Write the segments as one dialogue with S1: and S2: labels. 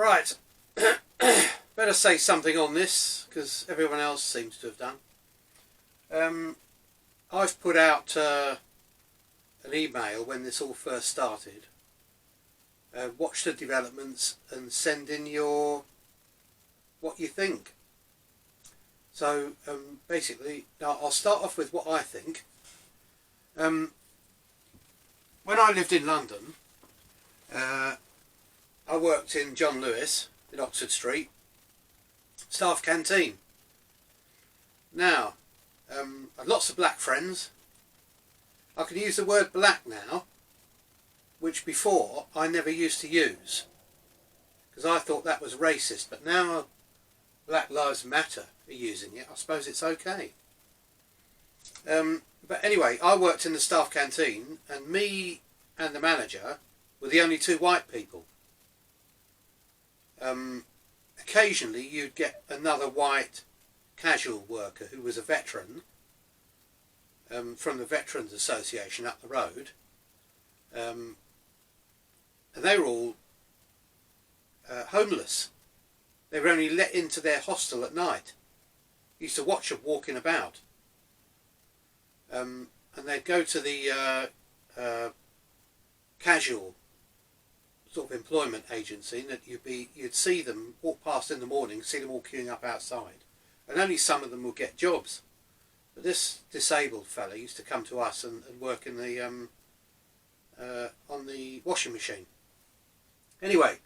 S1: Right, better say something on this because everyone else seems to have done. I've put out an email when this all first started. Watch the developments and send in what you think. So basically, now I'll start off with what I think. When I lived in London, I worked in John Lewis in Oxford Street, staff canteen. Now, I've lots of black friends. I can use the word black now, which before I never used to use, because I thought that was racist, but now Black Lives Matter are using it. I suppose it's okay. But anyway, I worked in the staff canteen, and me and the manager were the only two white people. Occasionally you'd get another white casual worker who was a veteran from the Veterans Association up the road, and they were all homeless. They were only let into their hostel at night. Used to watch them walking about, and they'd go to the casual sort of employment agency, and that you'd see them walk past in the morning, see them all queuing up outside, and only some of them would get jobs. But this disabled fella used to come to us and work in the on the washing machine. Anyway,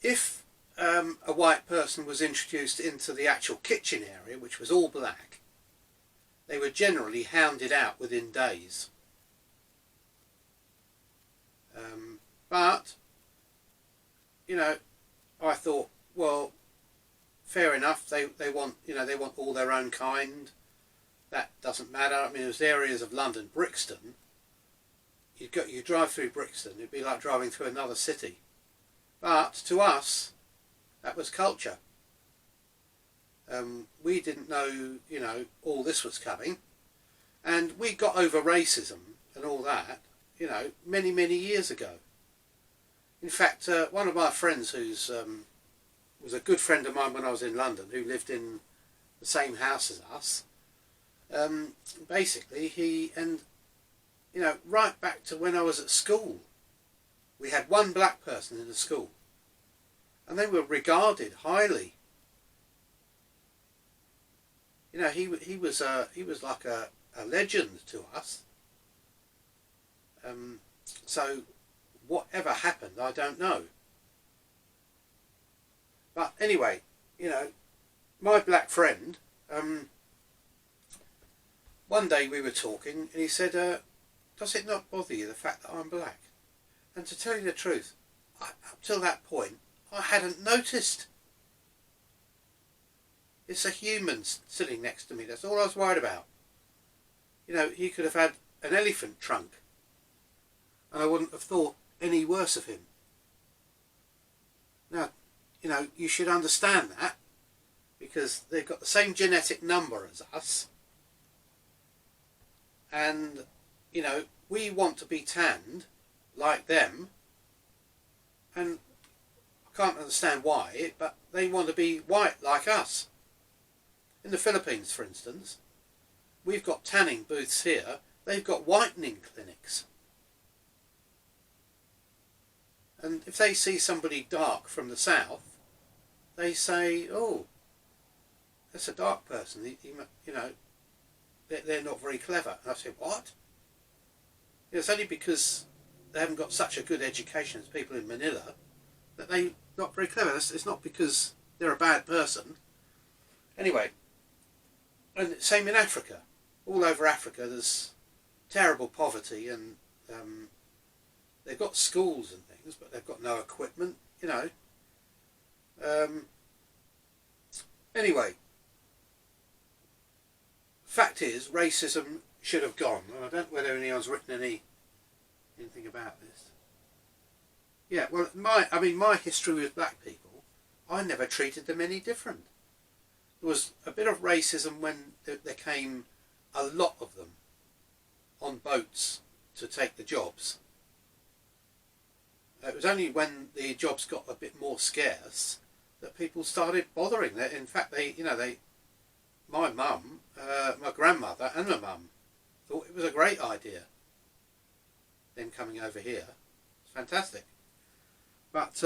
S1: if a white person was introduced into the actual kitchen area, which was all black, they were generally hounded out within days. But, you know, I thought, well, fair enough. They want, they want all their own kind. That doesn't matter. I mean, there's areas of London, Brixton. You drive through Brixton, it'd be like driving through another city. But to us, that was culture. We didn't know, all this was coming, and we got over racism and all that, many, many years ago. In fact, one of my friends who's was a good friend of mine when I was in London, who lived in the same house as us, basically right back to when I was at school, we had one black person in the school, and they were regarded highly. He was like a legend to us. So whatever happened, I don't know. But anyway, my black friend, one day we were talking, and he said, does it not bother you, the fact that I'm black? And to tell you the truth, up till that point, I hadn't noticed. It's a human sitting next to me, that's all I was worried about. He could have had an elephant trunk, and I wouldn't have thought any worse of him. Now, you should understand that, because they've got the same genetic number as us, and, we want to be tanned like them, and I can't understand why, but they want to be white like us. In the Philippines, for instance, we've got tanning booths here, they've got whitening clinics. And if they see somebody dark from the south, they say, oh, that's a dark person, they're not very clever. And I say, what? It's only because they haven't got such a good education as people in Manila that they're not very clever. It's not because they're a bad person. Anyway, and same in Africa. All over Africa there's terrible poverty, and they've got schools and things, but they've got no equipment, Anyway, fact is, racism should have gone. And I don't know whether anyone's written anything about this. Yeah, well, my history with black people, I never treated them any different. There was a bit of racism when there came a lot of them on boats to take the jobs. It was only when the jobs got a bit more scarce that people started bothering. In fact, my mum, my grandmother and my mum thought it was a great idea, them coming over here. It's fantastic. But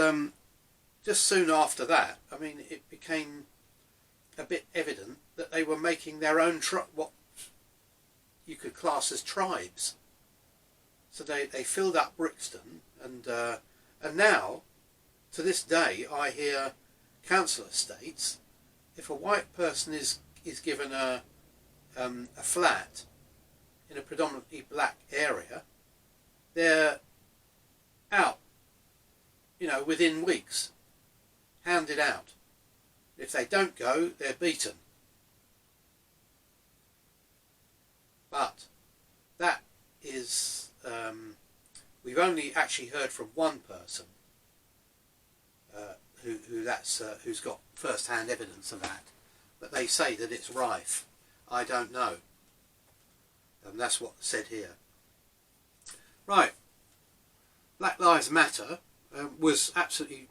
S1: just soon after that, I mean, it became a bit evident that they were making their own what you could class as tribes. So they filled up Brixton, and now, to this day, I hear council estates, if a white person is given a flat in a predominantly black area, they're out, within weeks, handed out. If they don't go, they're beaten. But that is, we've only actually heard from one person who's got first-hand evidence of that. But they say that it's rife. I don't know. And that's what's said here. Right. Black Lives Matter was absolutely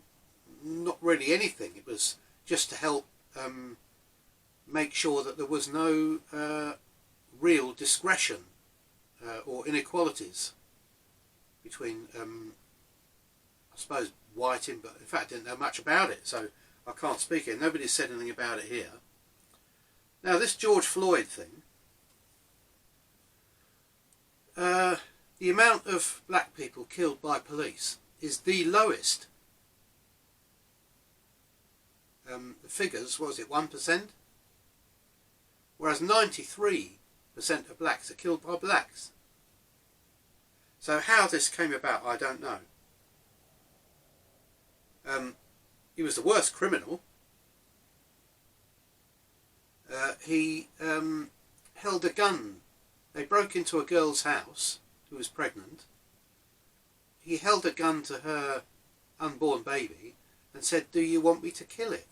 S1: not really anything. It was just to help make sure that there was no real discretion or inequalities between, I suppose, white but in fact I didn't know much about it, so I can't speak it. Nobody's said anything about it here. Now this George Floyd thing, the amount of black people killed by police is the lowest. The figures, what was it, 1%? Whereas 93% of blacks are killed by blacks. So how this came about, I don't know. He was the worst criminal. He held a gun. They broke into a girl's house who was pregnant. He held a gun to her unborn baby and said, "Do you want me to kill it?"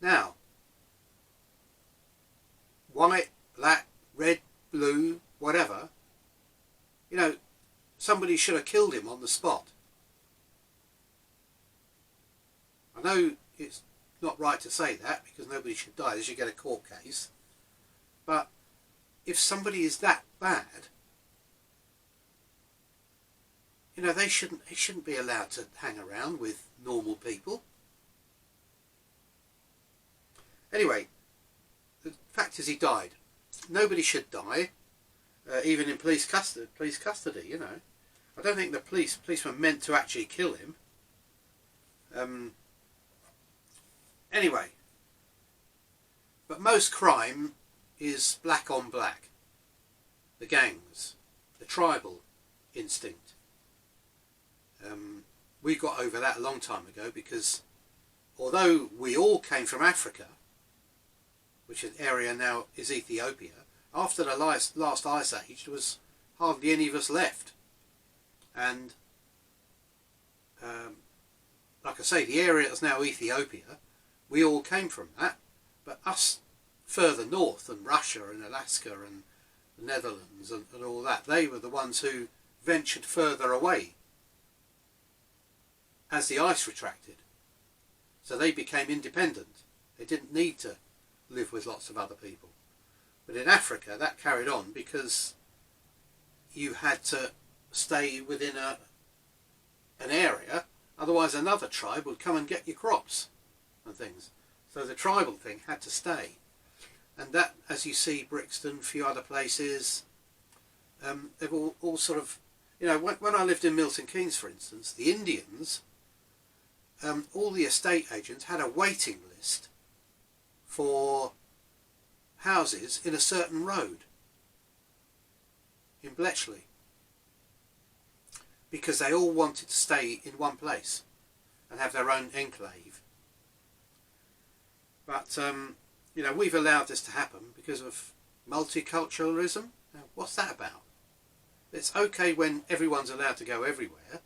S1: Now, white, black, red, blue, whatever, somebody should have killed him on the spot. I know it's not right to say that because nobody should die. They should get a court case. But if somebody is that bad, they shouldn't be allowed to hang around with normal people. Anyway, the fact is he died. Nobody should die, even in police custody. I don't think the policeman meant to actually kill him. Anyway, but most crime is black on black. The gangs, the tribal instinct. We got over that a long time ago because although we all came from Africa, which an area now is Ethiopia, after the last ice age there was hardly any of us left. And like I say, the area that's now Ethiopia, we all came from that, but us further north and Russia and Alaska and the Netherlands and all that, they were the ones who ventured further away as the ice retracted. So they became independent. They didn't need to live with lots of other people. But in Africa that carried on because you had to stay within an area, otherwise another tribe would come and get your crops and things. So the tribal thing had to stay. And that, as you see, Brixton, a few other places, they've all sort of, when I lived in Milton Keynes, for instance, the Indians, all the estate agents had a waiting list for houses in a certain road in Bletchley because they all wanted to stay in one place and have their own enclave. But we've allowed this to happen because of multiculturalism. Now, what's that about? It's okay when everyone's allowed to go everywhere,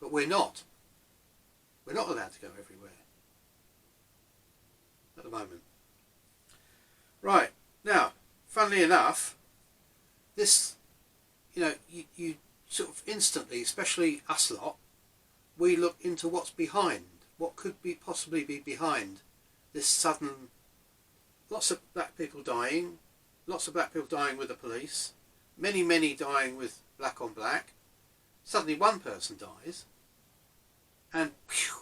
S1: but we're not. We're not allowed to go everywhere at the moment. Right, now, funnily enough, this, you sort of instantly, especially us lot, we look into what's behind, what could be possibly be behind this sudden, lots of black people dying, lots of black people dying with the police, many dying with black on black. Suddenly one person dies, and phew.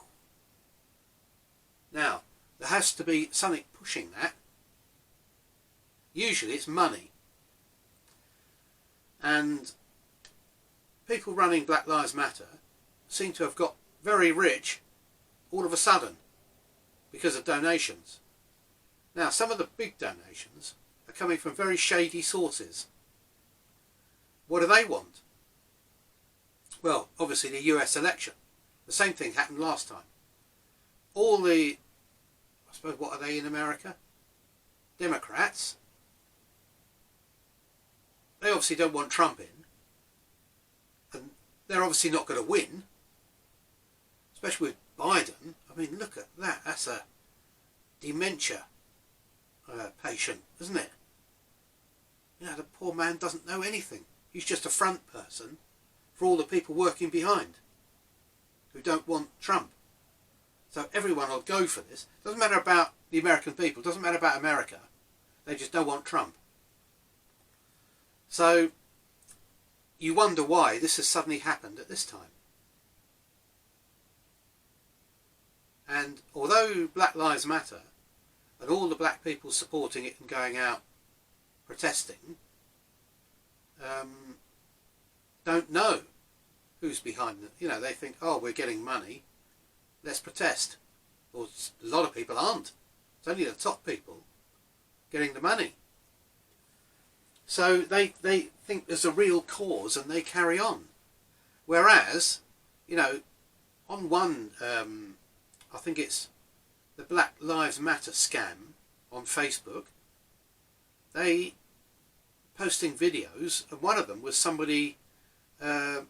S1: Now, there has to be something pushing that. Usually it's money. And people running Black Lives Matter seem to have got very rich all of a sudden because of donations. Now, some of the big donations are coming from very shady sources. What do they want? Well, obviously the US election. The same thing happened last time. All the, I suppose, what are they in America? Democrats. They obviously don't want Trump in. And they're obviously not going to win. Especially with Biden. I mean, look at that. That's a dementia patient, isn't it? You know, the poor man doesn't know anything. He's just a front person for all the people working behind who don't want Trump. So everyone will go for this. Doesn't matter about the American people. Doesn't matter about America. They just don't want Trump. So you wonder why this has suddenly happened at this time. And although Black Lives Matter and all the black people supporting it and going out protesting don't know who's behind it. You know, they think, oh, we're getting money, let's protest. Well, a lot of people aren't. It's only the top people getting the money. So they think there's a real cause and they carry on. Whereas, you know, on one, I think it's the Black Lives Matter scam on Facebook, they posting videos, and one of them was somebody, there's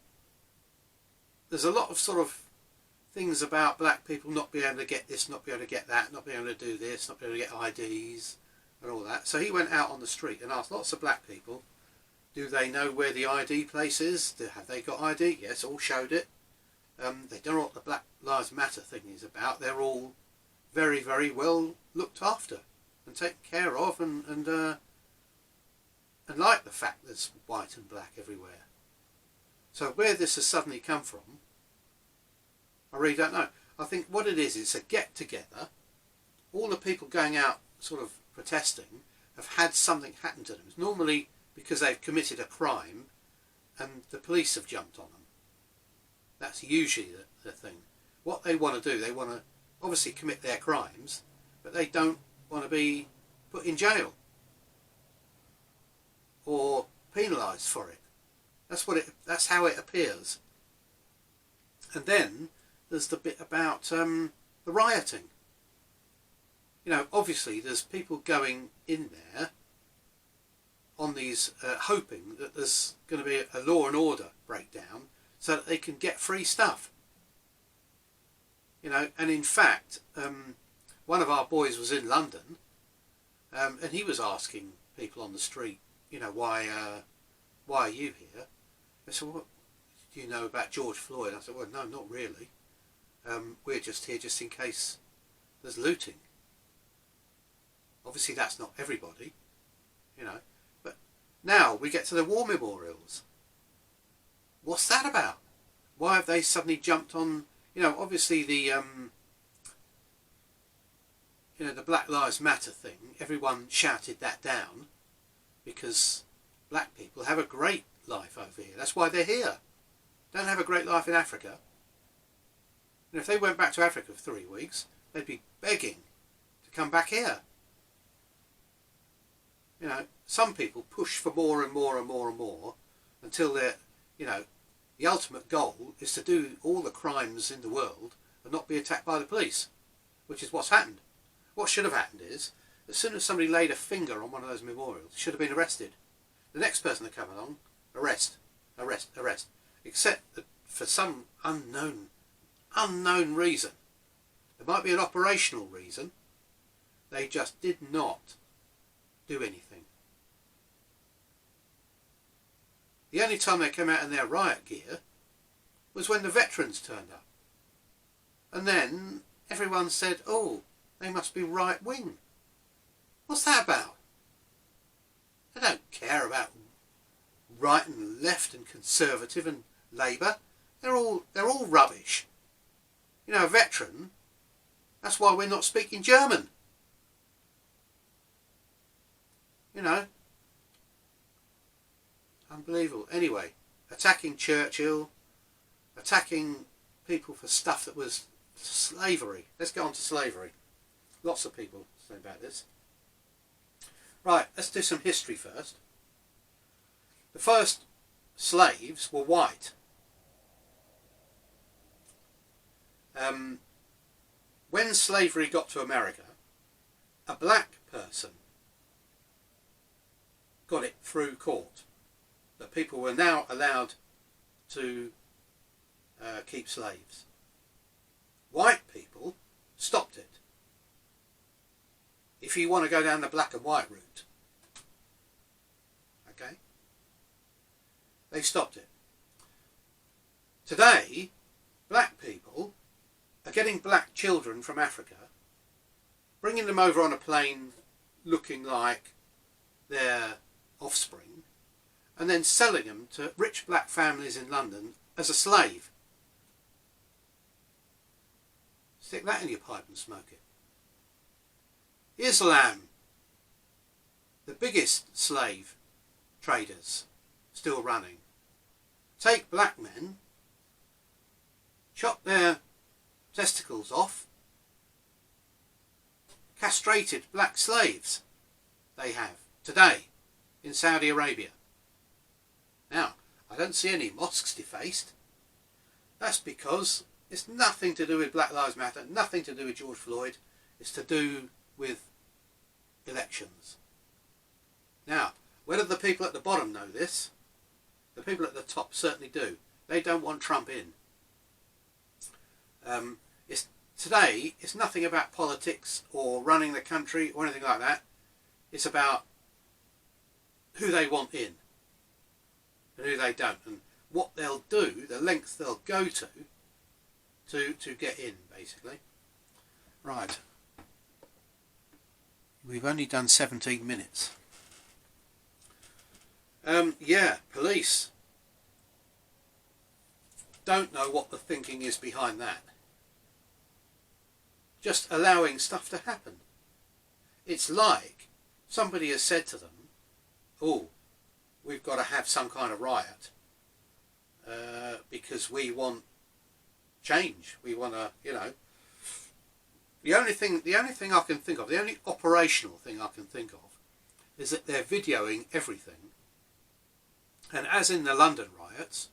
S1: a lot of sort of things about black people not being able to get this, not being able to get that, not being able to do this, not being able to get IDs and all that. So he went out on the street and asked lots of black people, do they know where the ID place is? Have they got ID? Yes, all showed it. They don't know what the Black Lives Matter thing is about. They're all very, very well looked after and taken care of, and like the fact there's white and black everywhere. So where this has suddenly come from, I really don't know. I think what it is, it's a get-together. All the people going out sort of protesting have had something happen to them. It's normally because they've committed a crime and the police have jumped on them. That's usually the thing. What they want to do, they want to obviously commit their crimes, but they don't want to be put in jail or penalised for it. That's how it appears. And then there's the bit about the rioting. You know, obviously there's people going in there on these, hoping that there's going to be a law and order breakdown so that they can get free stuff. You know, and in fact, one of our boys was in London, and he was asking people on the street, you know, why are you here? They said, what do you know about George Floyd? I said, well, no, not really. We're just here just in case there's looting. Obviously that's not everybody, you know. But now we get to the war memorials. What's that about? Why have they suddenly jumped on, you know, obviously the, you know, the Black Lives Matter thing, everyone shouted that down because black people have a great life over here. That's why they're here. Don't have a great life in Africa. And if they went back to Africa for 3 weeks, they'd be begging to come back here. You know, some people push for more and more and more and more until they're, you know, the ultimate goal is to do all the crimes in the world and not be attacked by the police, which is what's happened. What should have happened is, as soon as somebody laid a finger on one of those memorials, should have been arrested. The next person to come along, arrest, arrest, arrest. Except that for some unknown reason, there might be an operational reason, they just did not do anything. The only time they came out in their riot gear was when the veterans turned up. And then everyone said, oh, they must be right wing. What's that about? They don't care about right and left and conservative and Labour. They're all rubbish. You know, a veteran, that's why we're not speaking German. You know, unbelievable. Anyway, attacking Churchill, attacking people for stuff that was slavery. Let's get on to slavery. Lots of people say about this. Right, let's do some history first. The first slaves were white. When slavery got to America, a black person got it through court that people were now allowed to keep slaves. White people stopped it. If you want to go down the black and white route, okay, they stopped it. Today, black people are getting black children from Africa, bringing them over on a plane looking like their offspring, and then selling them to rich black families in London as a slave. Stick that in your pipe and smoke it. Islam, the biggest slave traders still running, take black men, chop their testicles off, castrated black slaves they have today in Saudi Arabia. Now, I don't see any mosques defaced. That's because it's nothing to do with Black Lives Matter, nothing to do with George Floyd. It's to do with elections. Now, whether the people at the bottom know this, the people at the top certainly do. They don't want Trump in. Today, it's nothing about politics or running the country or anything like that. It's about who they want in and who they don't, and what they'll do, the lengths they'll go to get in, basically. Right. We've only done 17 minutes. Yeah, police don't know what the thinking is behind that. Just allowing stuff to happen. It's like somebody has said to them, oh, we've got to have some kind of riot because we want change. We want to, you know. The only thing I can think of, the only operational thing I can think of, is that they're videoing everything. And as in the London riots,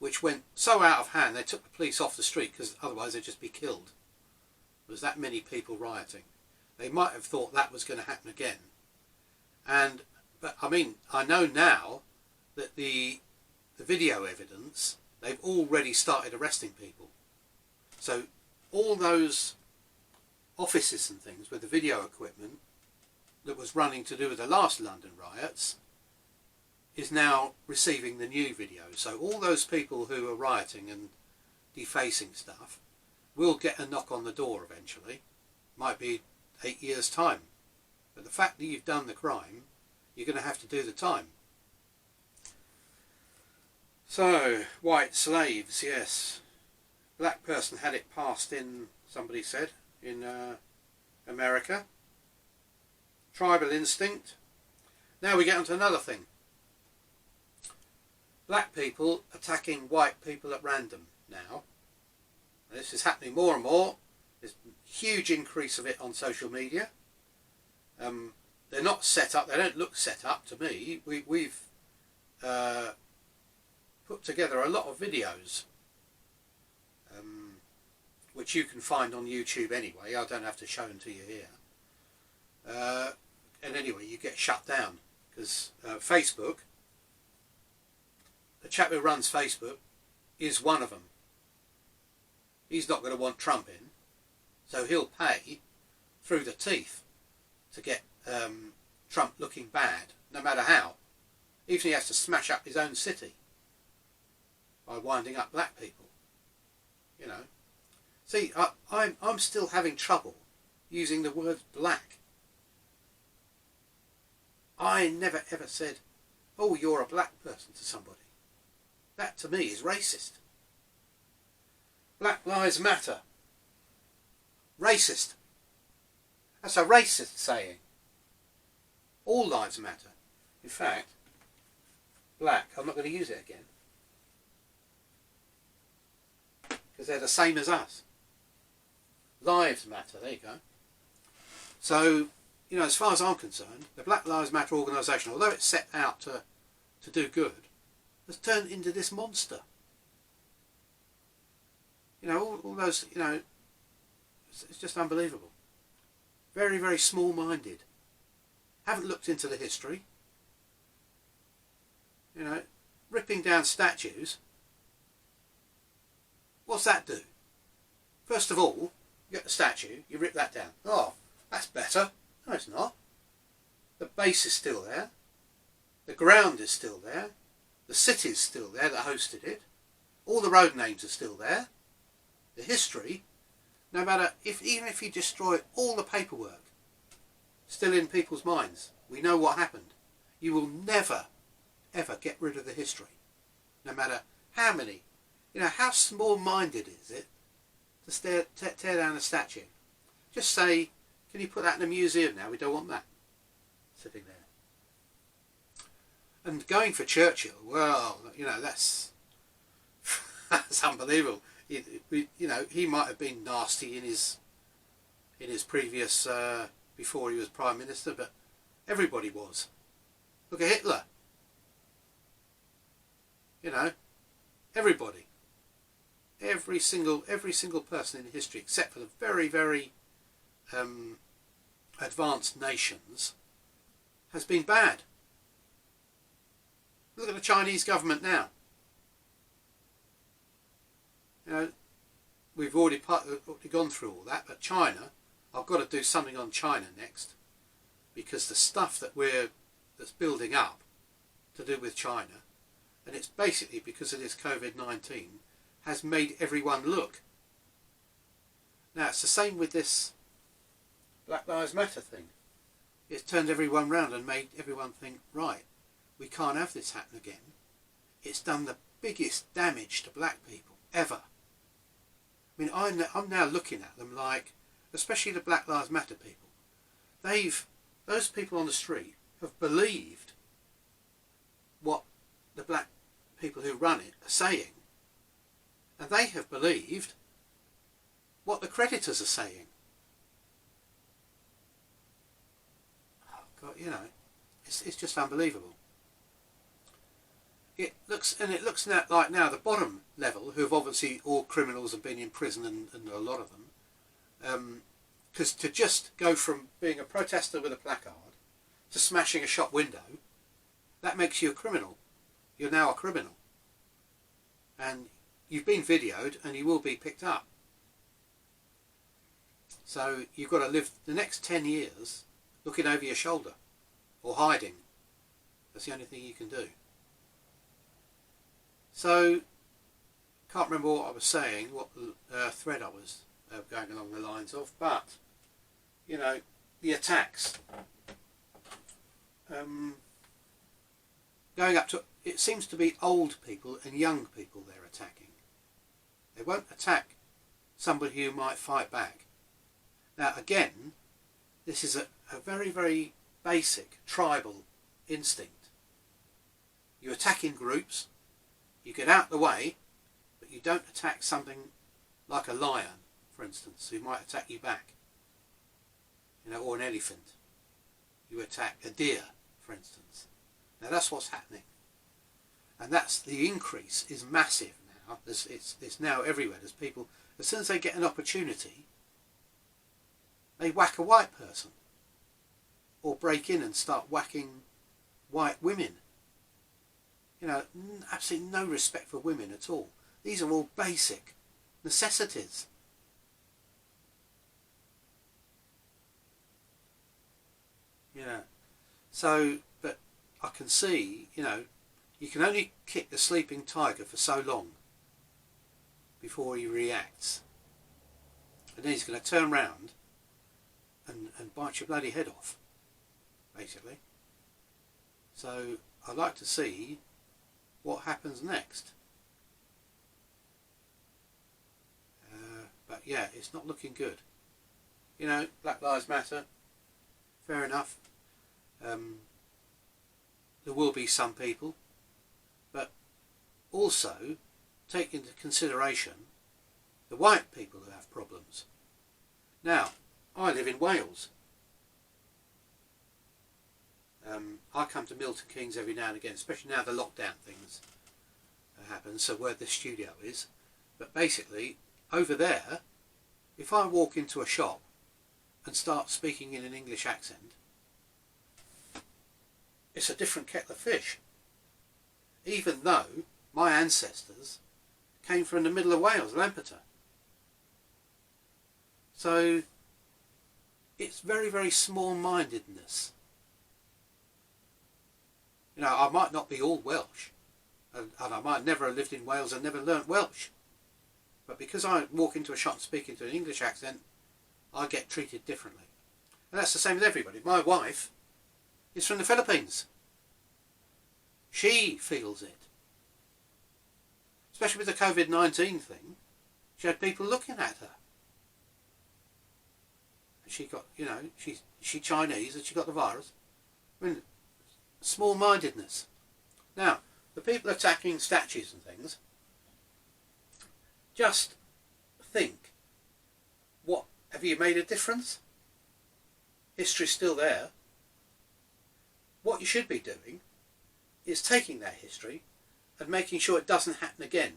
S1: which went so out of hand, they took the police off the street because otherwise they'd just be killed. There was that many people rioting. They might have thought that was going to happen again. But I mean, I know now that the video evidence, they've already started arresting people. So all those offices and things with the video equipment that was running to do with the last London riots is now receiving the new video. So all those people who are rioting and defacing stuff will get a knock on the door eventually. Might be 8 years' time. But the fact that you've done the crime, you're going to have to do the time. So, white slaves, yes. Black person had it passed in, somebody said, in America. Tribal instinct. Now we get on to another thing. Black people attacking white people at random now. This is happening more and more. There's a huge increase of it on social media. They're not set up, they don't look set up to me. We've put together a lot of videos which you can find on YouTube anyway. I don't have to show them to you here. And anyway, you get shut down because Facebook, the chap who runs Facebook is one of them. He's not going to want Trump in, so he'll pay through the teeth to get Trump looking bad, no matter how. Even he has to smash up his own city by winding up black people. You know. See, I'm still having trouble using the word black. I never ever said, oh, you're a black person to somebody. That to me is racist. Black Lives Matter. Racist. That's a racist saying. All lives matter. In fact, black, I'm not going to use it again. Because they're the same as us. Lives matter, there you go. So, you know, as far as I'm concerned, the Black Lives Matter organisation, although it's set out to do good, has turned into this monster. You know, all those, you know, it's just unbelievable. Very, very small-minded. Haven't looked into the history. You know, ripping down statues. What's that do? First of all, you get the statue, you rip that down. Oh, that's better. No, it's not. The base is still there. The ground is still there. The city's still there that hosted it. All the road names are still there. The history, no matter even if you destroy all the paperwork, still in people's minds. We know what happened. You will never, ever get rid of the history. No matter how many, you know, how small-minded is it to tear down a statue? Just say, can you put that in a museum now? We don't want that sitting there. And going for Churchill, well, you know, that's unbelievable. You know, he might have been nasty in his previous before he was Prime Minister, but everybody was. Look at Hitler. You know, everybody, every single person in history, except for the very, very advanced nations, has been bad. Look at the Chinese government now. You know, we've already gone through all that, but China, I've got to do something on China next, because the stuff that's building up to do with China, and it's basically because of this COVID-19, has made everyone look. Now it's the same with this Black Lives Matter thing. It's turned everyone round and made everyone think, right, we can't have this happen again. It's done the biggest damage to black people ever. I mean, I'm now looking at them like, especially the Black Lives Matter people, those people on the street have believed what the black people who run it are saying, and they have believed what the creditors are saying. Oh God, you know, it's just unbelievable. It looks like now the bottom level, who have obviously all criminals and been in prison, and a lot of them, because to just go from being a protester with a placard to smashing a shop window, that makes you a criminal. You're now a criminal, and you've been videoed and you will be picked up. So you've got to live the next 10 years looking over your shoulder or hiding. That's the only thing you can do. So, can't remember what I was saying, what thread I was going along the lines of, but, you know, the attacks. Going up to, it seems to be old people and young people they're attacking. They won't attack somebody who might fight back. Now again, this is a very, very basic tribal instinct. You attack in groups. You get out the way, but you don't attack something like a lion, for instance, who might attack you back. You know, or an elephant. You attack a deer, for instance. Now that's what's happening. And that's, the increase is massive now. It's now everywhere. There's people, as soon as they get an opportunity, they whack a white person. Or break in and start whacking white women. You know, absolutely no respect for women at all. These are all basic necessities. Yeah. So, but I can see, you can only kick the sleeping tiger for so long before he reacts. And then he's going to turn round and bite your bloody head off, basically. So I'd like to see what happens next. But yeah, it's not looking good. Black Lives Matter, fair enough. There will be some people, but also take into consideration the white people who have problems. Now, I live in Wales. I come to Milton Keynes every now and again, especially now the lockdown things happen, so where the studio is. But basically, over there, if I walk into a shop and start speaking in an English accent, it's a different kettle of fish. Even though my ancestors came from the middle of Wales, Lampeter. So it's very, very small-mindedness. I might not be all Welsh, and I might never have lived in Wales and never learnt Welsh. But because I walk into a shop and speak into an English accent, I get treated differently. And that's the same with everybody. My wife is from the Philippines. She feels it. Especially with the COVID-19 thing, she had people looking at her. And she got, she's Chinese and she got the virus. I mean, small-mindedness. Now, the people attacking statues and things, just think, have you made a difference? History's still there. What you should be doing is taking that history and making sure it doesn't happen again.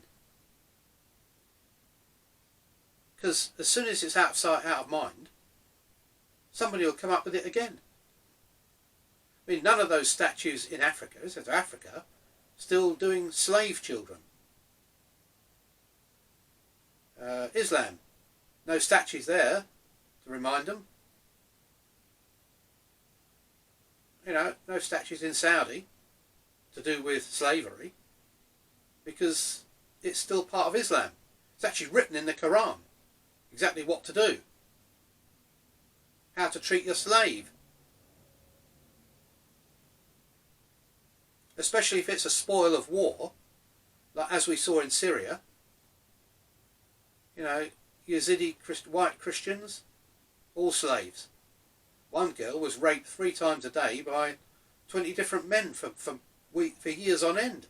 S1: Because as soon as it's out of sight, out of mind, somebody will come up with it again. I mean, none of those statues in Africa, South Africa, still doing slave children. Islam, no statues there to remind them. No statues in Saudi to do with slavery, because it's still part of Islam. It's actually written in the Quran exactly what to do, how to treat your slave, especially if it's a spoil of war, like as we saw in Syria. Yazidi white Christians, all slaves. One girl was raped 3 times a day by 20 different men for years on end.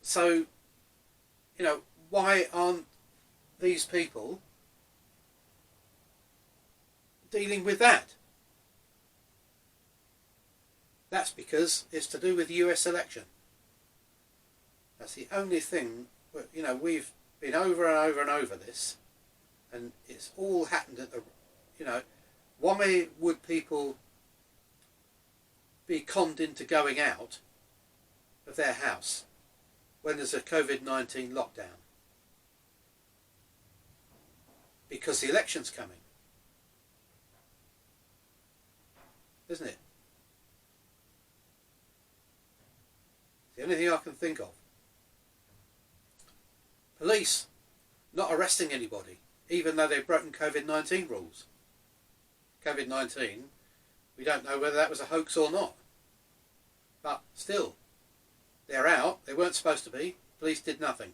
S1: So, why aren't these people dealing with that? That's because it's to do with the US election. That's the only thing. We've been over and over and over this, and it's all happened at the, why would people be conned into going out of their house when there's a COVID-19 lockdown? Because the election's coming, isn't it? It's the only thing I can think of. Police not arresting anybody, even though they've broken COVID-19 rules. COVID-19, we don't know whether that was a hoax or not. But still, they're out, they weren't supposed to be, police did nothing.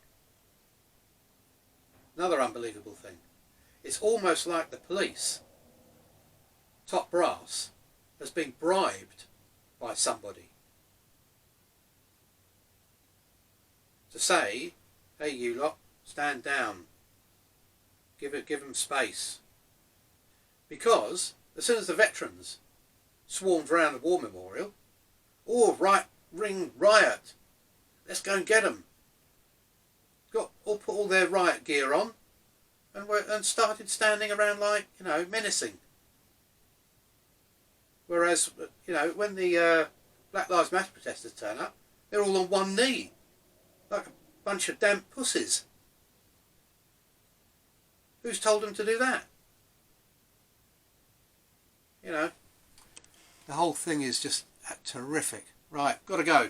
S1: Another unbelievable thing. It's almost like the police, top brass, has been bribed by somebody to say, hey you lot, stand down, give them space. Because as soon as the veterans swarmed around the war memorial, right-wing riot, let's go and get them. Put all their riot gear on and started standing around like, menacing. Whereas, when the Black Lives Matter protesters turn up, they're all on one knee, like a bunch of damp pussies. Who's told them to do that? you know, the whole thing is just terrific. Right, got to go.